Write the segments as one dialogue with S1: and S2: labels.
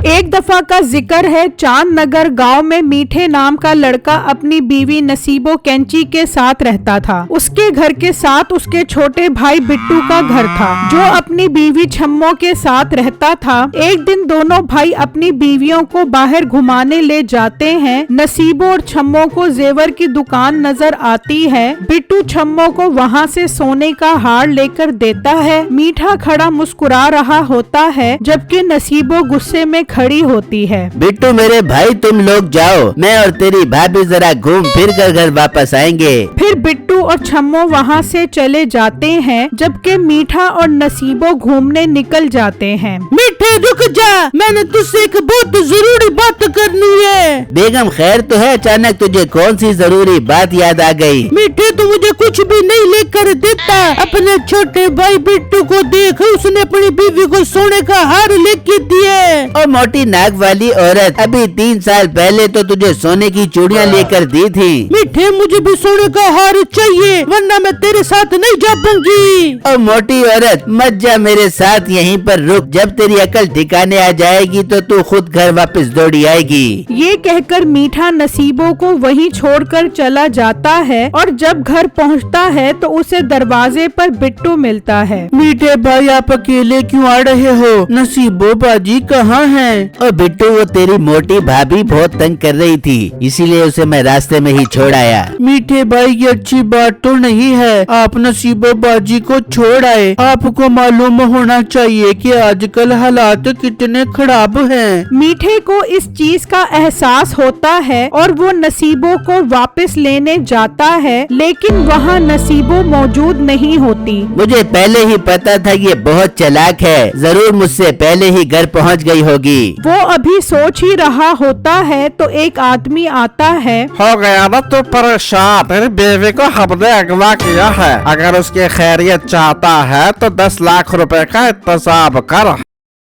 S1: एक दफा का जिक्र है, चांद नगर गांव में मीठे नाम का लड़का अपनी बीवी नसीबो कैंची के साथ रहता था। उसके घर के साथ उसके छोटे भाई बिट्टू का घर था, जो अपनी बीवी छम्मो के साथ रहता था। एक दिन दोनों भाई अपनी बीवियों को बाहर घुमाने ले जाते हैं। नसीबो और छम्मो को जेवर की दुकान नजर आती है। बिट्टू छम्मो को वहाँ से सोने का हार लेकर देता है। मीठा खड़ा मुस्कुरा रहा होता है, जबकि नसीबो गुस्से में खड़ी होती है।
S2: बिट्टू मेरे भाई तुम लोग जाओ, मैं और तेरी भाभी जरा घूम फिर कर घर वापस आएंगे।
S1: फिर बिट्टू और छम्मो वहाँ से चले जाते हैं, जबकि मीठा और नसीबो घूमने निकल जाते हैं।
S3: मीठे रुक जा, मैंने तुझसे एक बहुत जरूरी बात करनी है।
S2: बेगम खैर तो है, अचानक तुझे कौन सी जरूरी बात याद आ गई?
S3: मीठे तो मुझे कुछ भी नहीं लेकर देता। अपने छोटे भाई बिट्टू को देख, उसने अपनी बीवी को सोने का हार लेके दिए।
S2: और मोटी नाक वाली औरत, अभी 3 साल पहले तो तुझे सोने की चूड़ियाँ लेकर दी थी।
S3: मीठे मुझे भी सोने का हार चाहिए, वरना मैं तेरे साथ नहीं जा पाऊंगी।
S2: और मोटी औरत मत जा, मेरे साथ यहीं पर रुक, जब तेरी अकल ठिकाने आ जाएगी तो तू खुद घर वापस दौड़ी आएगी।
S1: ये कहकर मीठा नसीबो को वहीं छोड़कर चला जाता है, और जब घर पहुंचता है तो उसे दरवाजे पर बिट्टू मिलता है।
S3: मीठे भाई आप अकेले क्यों आ रहे हो? नसीबो बाजी कहाँ है?
S2: और बिट्टू वो तेरी मोटी भाभी बहुत तंग कर रही थी, इसीलिए उसे मैं रास्ते में ही छोड़ आया।
S3: मीठे भाई ये अच्छी बात तो नहीं है, आप नसीबो बाजी को छोड़ आए। आपको मालूम होना चाहिए कि आजकल हालात कितने खराब हैं।
S1: मीठे को इस चीज का एहसास होता है और वो नसीबो को वापस लेने जाता है, लेकिन वहाँ नसीबो मौजूद नहीं होती।
S2: मुझे पहले ही पता था ये बहुत चालाक है, जरूर मुझसे पहले ही घर पहुंच गई होगी।
S1: वो अभी सोच ही रहा होता है तो एक आदमी आता है।
S4: हो गया ना तू परेशान, तेरी बीवी को हमने अगवा किया है। अगर उसकी खैरियत चाहता है तो 10 लाख रुपए का इंतजाम कर।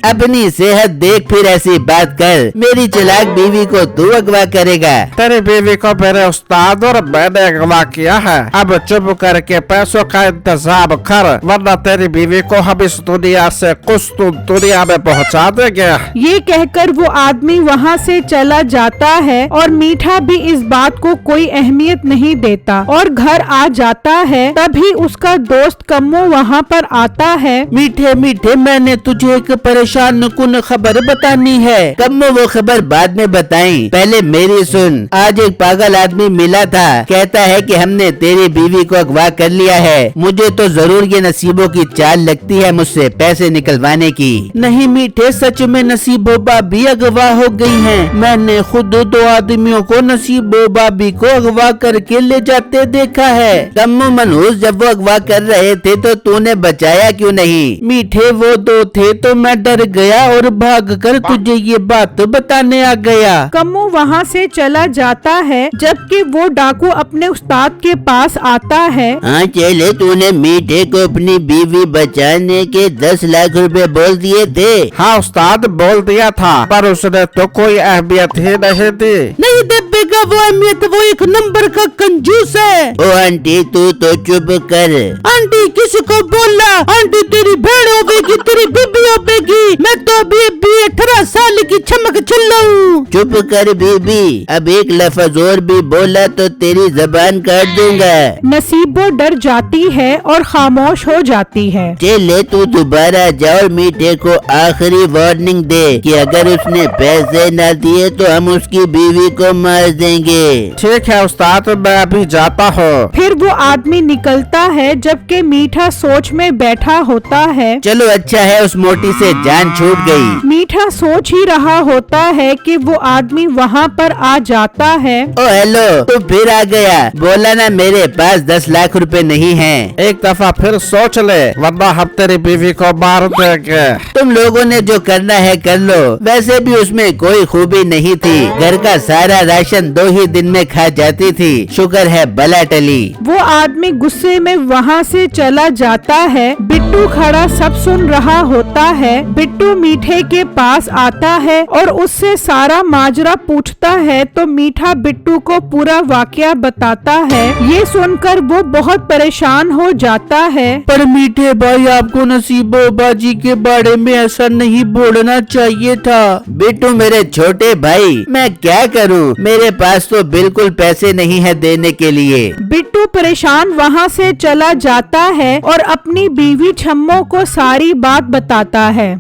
S2: अपनी सेहत देख फिर ऐसी बात कर, मेरी चालाक बीवी को तू अगवा करेगा?
S4: तेरी बीवी को मेरे उस्ताद और मैंने अगवा किया है। अब चुप करके पैसों का इंतजाम कर, वरना तेरी बीवी को हम इस दुनिया से कुछ दुनिया में पहुंचा देंगे।
S1: ये कहकर वो आदमी वहाँ से चला जाता है, और मीठा भी इस बात को कोई अहमियत नहीं देता और घर आ जाता है। तभी उसका दोस्त कम्मो वहाँ पर आता है।
S3: मीठे मीठे मैंने तुझे एक परेशान कुन खबर बतानी है।
S2: कम्मो वो खबर बाद में बताई, पहले मेरी सुन। आज एक पागल आदमी मिला था, कहता है कि हमने तेरी बीवी को अगवा कर लिया है। मुझे तो जरूर ये नसीबों की चाल लगती है मुझसे पैसे निकलवाने की।
S3: नहीं मीठे, सच में नसीबो भाभी अगवा हो गई हैं। मैंने खुद 2 आदमियों को नसीबो भाभी को अगवा करके ले जाते देखा है।
S2: कम्मो मनहूस, जब वो अगवा कर रहे थे तो तूने बचाया क्यों नहीं?
S3: मीठे वो 2 थे तो मैं डर गया और भागकर तुझे ये बात बताने आ गया।
S1: कम्मो वहाँ से चला जाता है, जबकि वो डाकू अपने उस्ताद के पास आता है।
S2: हाँ चले, तूने मीठे को अपनी बीवी बचाने के 10 लाख रुपए बोल दिए थे।
S4: हाँ उस्ताद बोल दिया था, पर उसने तो कोई अहमियत ही नहीं दी।
S3: नहीं दे बेगा वो अहमियत, वो एक नंबर का कंजूस है।
S2: ओ आंटी तू तो चुप कर।
S3: आंटी किसको बोला? आंटी तेरी भेड़ होगी, तेरी बीबी होगी। मैं तो अभी 18 साल की चमक चिल्लाऊं।
S2: चुप कर बीबी, अब एक लफ्ज और भी बोला तो तेरी जबान काट दूंगा।
S1: नसीबो डर जाती है और खामोश हो जाती है।
S2: चले तू दोबारा जा और मीठे को आखिरी वार्निंग दे कि अगर उसने पैसे न दिए तो हम उसकी बीवी को मार देंगे।
S4: ठीक है उस्ताद, मैं अभी जाता हूँ।
S1: फिर वो आदमी निकलता है, जबकि मीठा सोच में बैठा होता है।
S2: चलो अच्छा है उस मोटी से जान छूट गई।
S1: मीठा सोच ही रहा होता है कि वो आदमी वहाँ पर आ जाता है।
S2: ओ हेलो, तू फिर आ गया। बोला ना मेरे पास 10 लाख रुपए नहीं हैं।
S4: एक दफा फिर सोच ले, वरना हम तेरी बीवी को मार देंगे।
S2: तुम लोगों ने जो करना है कर लो, वैसे भी उसमें कोई खूबी नहीं थी। घर का सारा राशन 2 ही दिन में खा जाती थी, शुक्र है बला टली।
S1: वो आदमी गुस्से में वहाँ से चला जाता है। बिट्टू खड़ा सब सुन रहा होता है। बिट्टू मीठे के पास आता है और उससे सारा माजरा पूछता है तो मीठा बिट्टू को पूरा वाकया बताता है। ये सुनकर वो बहुत परेशान हो जाता है।
S3: पर मीठे भाई, आपको नसीबो बाजी के बारे में ऐसा नहीं बोलना चाहिए था।
S2: बिट्टू मेरे छोटे भाई, मैं क्या करूं? मेरे पास तो बिल्कुल पैसे नहीं है देने के लिए।
S1: बिट्टू परेशान वहाँ से चला जाता है और अपनी बीवी छम्मो को सारी बात बताता है।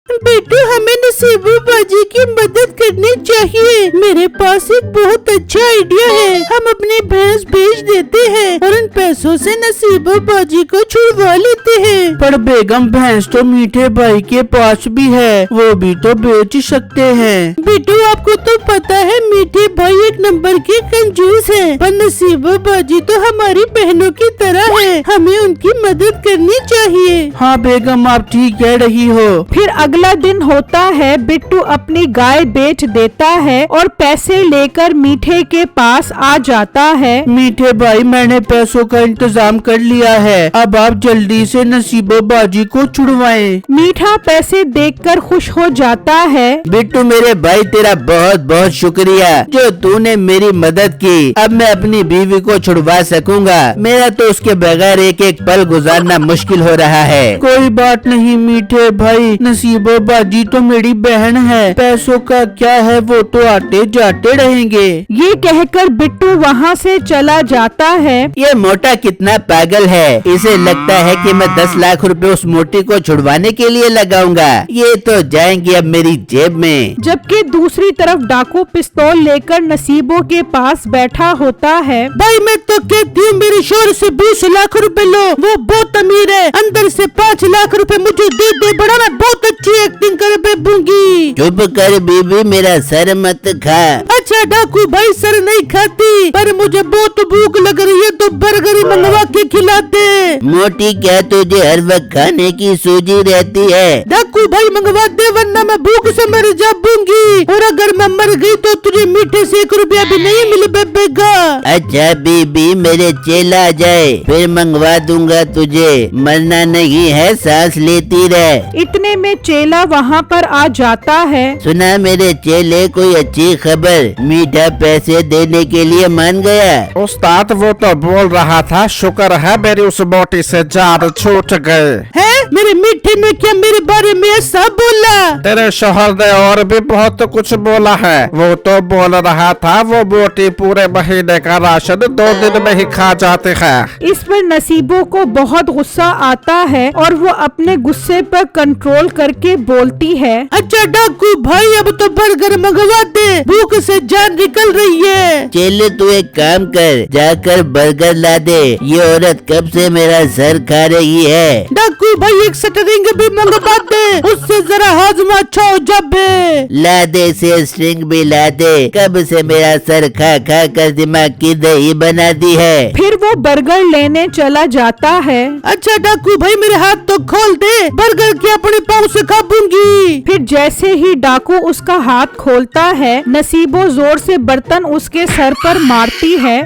S3: बेटू, हमें नसीबो बाजी की मदद करनी चाहिए। मेरे पास एक बहुत अच्छा आइडिया है। हम अपनी भैंस बेच देते हैं और उन पैसों से नसीबो बाजी को छुड़वा लेते हैं। पर बेगम, भैंस तो मीठे भाई के पास भी है, वो भी तो बेच सकते हैं। बेटू, आपको तो पता है मीठे भाई एक नंबर के कंजूस है, पर नसीबो बाजी तो हमारी बहनों की तरह है। हमें उनकी मदद करनी चाहिए। हाँ बेगम, आप ठीक कह रही हो।
S1: फिर अगला दिन होता है। बिट्टू अपनी गाय बेच देता है और पैसे लेकर मीठे के पास आ जाता है।
S3: मीठे भाई, मैंने पैसों का इंतजाम कर लिया है, अब आप जल्दी से नसीबो बाजी को छुड़वाएं।
S1: मीठा पैसे देखकर खुश हो जाता है।
S2: बिट्टू मेरे भाई, तेरा बहुत बहुत शुक्रिया जो तूने मेरी मदद की। अब मैं अपनी बीवी को छुड़वा सकूंगा। मेरा तो उसके बगैर एक एक पल गुजारना मुश्किल हो रहा है।
S3: कोई बात नहीं मीठे भाई, नसीबो बाजी तो मेरी बहन है, पैसों का क्या है, वो तो आते जाते रहेंगे।
S1: ये कहकर बिट्टू वहाँ से चला जाता है।
S2: ये मोटा कितना पागल है, इसे लगता है कि मैं 10 लाख रुपए उस मोटी को छुड़वाने के लिए लगाऊंगा। ये तो जाएंगे अब मेरी जेब में।
S1: जबकि दूसरी तरफ डाकू पिस्तौल लेकर नसीबो के पास बैठा होता है।
S3: भाई, मैं तो कहती हूँ मेरे शोर से 20 लाख रुपए लो, वो बहुत अमीर है। अंदर से 5 लाख रुपए मुझे दे बड़ा, मैं बहुत अच्छी एक्टिंग कर बेबूंगी।
S2: चुप कर बीबी, मेरा सर मत खा।
S3: अच्छा डाकू भाई, सर नहीं खाती, पर मुझे बहुत भूख लग रही है तो बर्गर ही मंगवा के खिला दे।
S2: मोटी, क्या तुझे हर वक्त खाने की सूझी रहती है?
S3: डाकू भाई मंगवा दे, वरना मैं भूख से मर जाऊंगी, और अगर मैं मर गई तो तुझे मीठे से 1 रुपया भी नहीं मिल बेबेगा।
S2: अच्छा बीबी, मेरे चेला आ जाए फिर मंगवा दूंगा तुझे। मरना नहीं है, सांस लेती रह।
S1: इतने में चेला वहाँ पर आ जाता है।
S2: सुना मेरे चेले, कोई अच्छी खबर? मीठा पैसे देने के लिए मान गया।
S4: उस्ताद, वो तो बोल रहा था शुक्र है मेरी उस मोटी से जान छूट गए।
S3: है मेरे मीठे ने क्या मेरे बारे में ऐसा बोला?
S4: तेरे शोहर ने और भी बहुत कुछ बोला है। वो तो बोल रहा था वो मोटी पूरे महीने का राशन 2 दिन में ही खा जाते हैं।
S1: इस पर नसीबो को बहुत गुस्सा आता है और वो अपने गुस्से पर कंट्रोल करके बोलती है।
S3: अच्छा डाकू भाई, अब तो बर्गर मंगवा दे, भूख से जान निकल रही है।
S2: चेले, तू एक काम कर, जाकर बर्गर ला दे। ये औरत कब से मेरा सर खा रही है।
S3: डाकू भाई, एक स्ट्रिंग भी मंगवा दे, उससे जरा हाजमा अच्छा हो जाए।
S2: ला दे, से स्ट्रिंग भी ला दे। कब से मेरा सर खा खा कर दिमाग की दही बना दी है।
S1: फिर वो बर्गर लेने चला जाता है।
S3: अच्छा डाकू भाई, मेरे हाथ तो खोल दे, बर्गर क्या अपने पाँव से खाऊंगी।
S1: फिर जैसे ही डाकू उसका हाथ खोलता है, नसीबो जोर से बर्तन उसके सर पर मारती है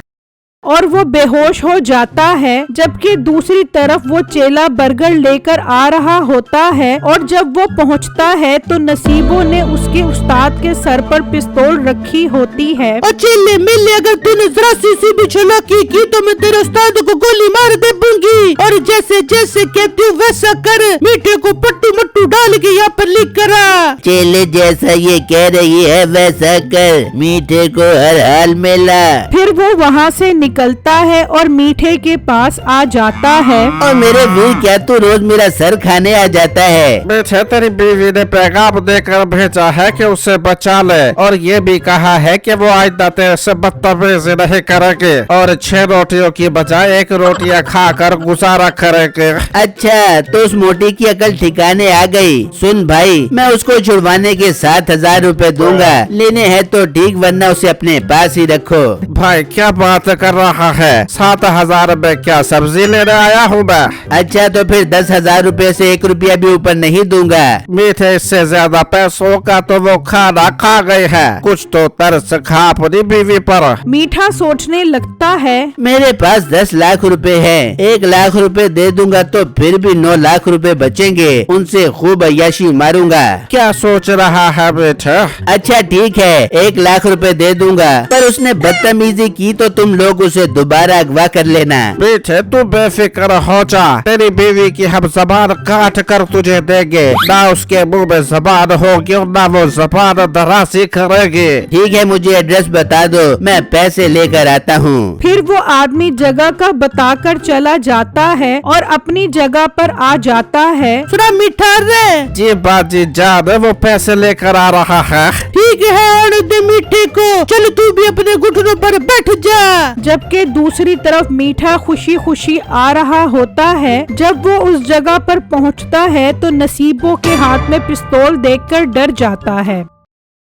S1: और वो बेहोश हो जाता है। जबकि दूसरी तरफ वो चेला बर्गर लेकर आ रहा होता है और जब वो पहुंचता है तो नसीबो ने उसके उस्ताद के सर पर पिस्तौल रखी होती है।
S3: चेले मिले, अगर तूने जरा सी भी चालाकी की तो मैं तेरे उस्ताद को गोली मार दे दूंगी, और जैसे जैसे कहती हूँ वैसा कर। मीठे को पट्टू मट्टू डाल के यहाँ पर लिख करा।
S2: चेले, जैसा ये कह रही है वैसा कर, मीठे को हर हाल में ला।
S1: फिर वो वहाँ से निकलता है और मीठे के पास आ जाता है।
S2: और मेरे वीर, क्या तू रोज मेरा सर खाने आ जाता है?
S4: मीठे, तेरी बीवी ने पैगाम देकर भेजा है कि उसे बचा ले, और ये भी कहा है कि वो आइंदा तेरे से बदतमीजी नहीं करेंगे और 6 रोटियों की बजाय 1 रोटियां खाकर गुजारा करेंगे।
S2: अच्छा, तो उस मोटी की अकल ठिकाने आ गई। सुन भाई, मैं उसको छुड़वाने के 7,000 रुपए दूंगा। लेने हैं तो ठीक, वरना उसे अपने पास ही रखो।
S4: भाई क्या बात कर रहा रहा है। 7,000 रुपए क्या सब्जी लेने आया हूँ मैं।
S2: अच्छा तो फिर 10,000 रुपए से 1 रुपया भी ऊपर नहीं दूंगा।
S4: मीठे, इससे ज्यादा पैसों का तो वो खाना खा गई है। कुछ तो तरस खा अपनी बीवी पर।
S1: मीठा सोचने लगता है,
S2: मेरे पास 10 लाख रुपए है, 1 लाख रुपए दे दूंगा तो फिर भी 9 लाख रुपए बचेंगे, उनसे खूब अय्याशी मारूंगा।
S4: क्या सोच रहा है मीठे?
S2: अच्छा ठीक है, 1 लाख रुपए दे दूंगा, पर उसने बदतमीजी की तो तुम लोग उसे दोबारा अगवा कर लेना।
S4: मीठे तू बेफिक्र हो जा, तेरी बीवी की हम जबान काट कर तुझे देंगे। ना उसके मुंह में जबान होगी और ना वो जबान दराजी करेगी।
S2: ठीक है, मुझे एड्रेस बता दो, मैं पैसे लेकर आता हूँ।
S1: फिर वो आदमी जगह का बताकर चला जाता है और अपनी जगह पर आ जाता है।
S3: सुना मीठा रे?
S4: जी बाजी जान, वो पैसे लेकर आ रहा है।
S3: ठीक है, आने दे मीठे को। चल तू भी अपने घुटनों पर बैठ जा।
S1: जबकि दूसरी तरफ मीठा खुशी खुशी आ रहा होता है। जब वो उस जगह पर पहुंचता है तो नसीबों के हाथ में पिस्तौल देखकर डर जाता है।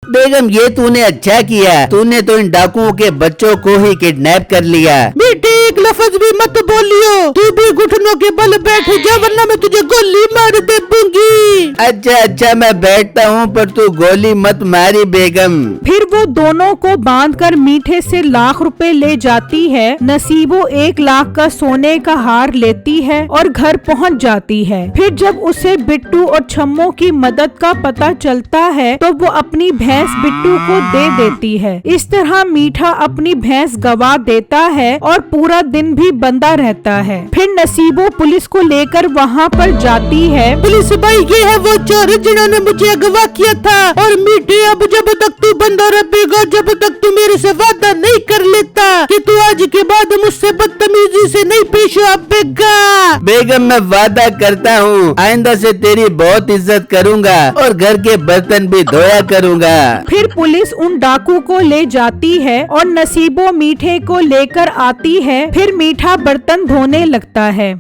S2: बेगम, ये तूने अच्छा किया, तूने तो इन डाकुओं के बच्चों को ही किडनैप कर लिया।
S3: मीठे एक लफ्ज भी मत बोलियो, तू भी घुटनों के बल बैठ जा वरना मैं तुझे गोली मार दे दूंगी।
S2: अच्छा मैं बैठता हूँ, पर तू गोली मत मारी बेगम।
S1: फिर वो दोनों को बांधकर मीठे से लाख रुपए ले जाती है। नसीबो 1 लाख का सोने का हार लेती है और घर पहुंच जाती है। फिर जब उसे बिट्टू और छम्मो की मदद का पता चलता है तो वो अपनी भैंस बिट्टू को दे देती है। इस तरह मीठा अपनी भैंस गवा देता है और पूरा दिन भी बंधा रहता है। फिर नसीबो पुलिस को लेकर वहाँ पर जाती है।
S3: पुलिस भाई, ये है वो चोर जिन्होंने मुझे अगवा किया था। और मीठे, अब जब तक तू बंदा रहेगा, जब तक तू मेरे से वादा नहीं कर लेता कि तू आज के बाद मुझसे बदतमीजी से नहीं पेश आएगा।
S2: बेगम, मैं वादा करता हूँ आइंदा से तेरी बहुत इज्जत करूँगा और घर के बर्तन भी धोया करूँगा।
S1: फिर पुलिस उन डाकू को ले जाती है और नसीबो मीठे को लेकर आती है। फिर मीठा बर्तन धोने लगता है।